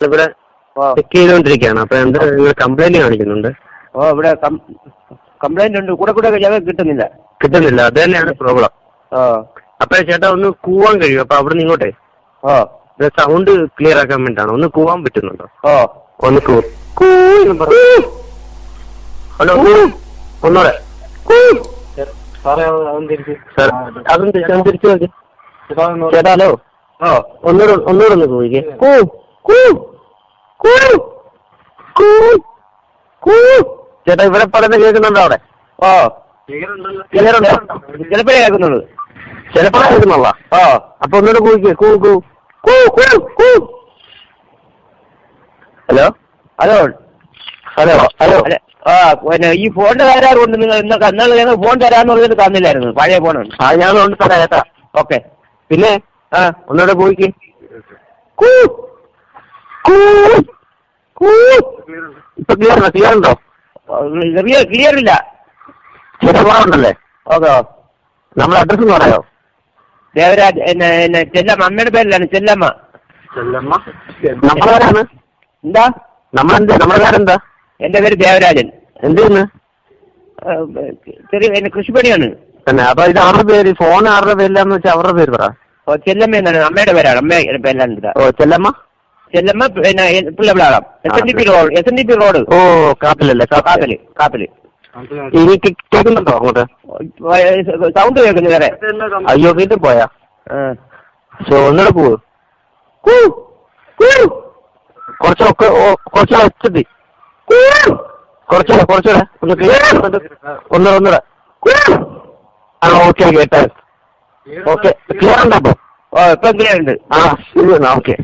ഇവിടെ ചെക്ക് ചെയ്തുകൊണ്ടിരിക്കുകയാണ്. അപ്പൊ എന്താ നിങ്ങൾ കംപ്ലൈന്റ് കാണിക്കുന്നുണ്ട്? ഇവിടെ കംപ്ലൈന്റ് ഉണ്ട്. കൂടെ ഞങ്ങൾക്ക് കിട്ടുന്നില്ല. അത് തന്നെയാണ് പ്രോബ്ലം. അപ്പൊ ചേട്ടാ ഒന്ന് കൂവാൻ കഴിയും? അപ്പൊ അവിടെ നിന്ന് ഇങ്ങോട്ടെ സൗണ്ട് ക്ലിയർ ആക്കാൻ വേണ്ടിട്ടാണ്. ഒന്ന് കൂവാൻ പറ്റുന്നുണ്ടോ? ഒന്ന് ഹലോ, ഒന്നൂടെ അതും തിരിച്ചു മതി ചേട്ടാ. ഹലോ, ഒന്നൂടെ ഒന്ന് കൂവിക്കേ. ചേട്ടാ ഇവിടെ പറയുന്നത് കേൾക്കുന്നുണ്ടോ? അവിടെ ചിലപ്പോഴേ കേൾക്കുന്നുള്ളൂ. ചിലപ്പോഴേ കേൾക്കുന്നുള്ള. അപ്പൊ ഒന്നുകൂടെ കൂവിക്കേ. Hello hello hello hello. പിന്നെ ഈ ഫോണിന്റെ തരാറ് കൊണ്ട് നിങ്ങൾ എന്നാൾ ഞങ്ങൾ ഫോൺ തരാന്ന് പറഞ്ഞിട്ട് തന്നില്ലായിരുന്നു. പഴയ ഫോണാണ്. ഞാൻ കൊണ്ട് തരാം ചേട്ടാ. ഓക്കെ. പിന്നെ ഒന്നുകൂടെ കൂവിക്കേ. ഇപ്പൊ ക്ലിയർ ഉണ്ടോ? ക്ലിയർ ഇല്ല. ചിലവാറുണ്ടല്ലേ? ഓക്കെ. നമ്മുടെ അഡ്രസ് ഒന്ന് പറയാമോ? ദേവരാജ് ചെല്ലമ്മ. അമ്മയുടെ പേരിലാണ് ചെല്ലമ്മ. നമ്മളാരാണ്? എന്താ നമ്മുടെ പേരെന്താ? എന്റെ പേര് ദേവരാജൻ. എന്തെന്ന്? ചെറിയ കൃഷിപ്പണിയാണ്. തന്നെ. അപ്പൊ ഇത് ആരുടെ പേര്? ഫോൺ ആരുടെ പേരിലാന്ന് വെച്ചാൽ അവരുടെ പേര് പറ. ചെല്ലമ്മ എന്നാണ് അമ്മയുടെ പേരാണ്. അമ്മയുടെ പേരിലാണ്. ചെല്ലമ്മ. പിന്നെ പിള്ളവിളാളം SNDP റോഡ്. കാപ്പിലല്ലേ? കാപ്പില്. എനിക്ക് കേൾക്കുന്നുണ്ടോ അങ്ങോട്ട്? സൗണ്ട് കേൾക്കുന്നു വേറെ. അയ്യോ, വീണ്ടും പോയാ? ഒന്നുകൂടെ പോവൂ. കുറച്ചൊക്കെ ഒച്ചത്തി. കുറച്ചുകൂടെ ഒന്നുകൂടെ. ഓക്കെ കേട്ടാ. ഓക്കെ, ക്ലിയർ ഉണ്ടോ? ഇപ്പൊ ക്ലിയർ ഉണ്ട്. ശരി എന്നാ. ഓക്കെ.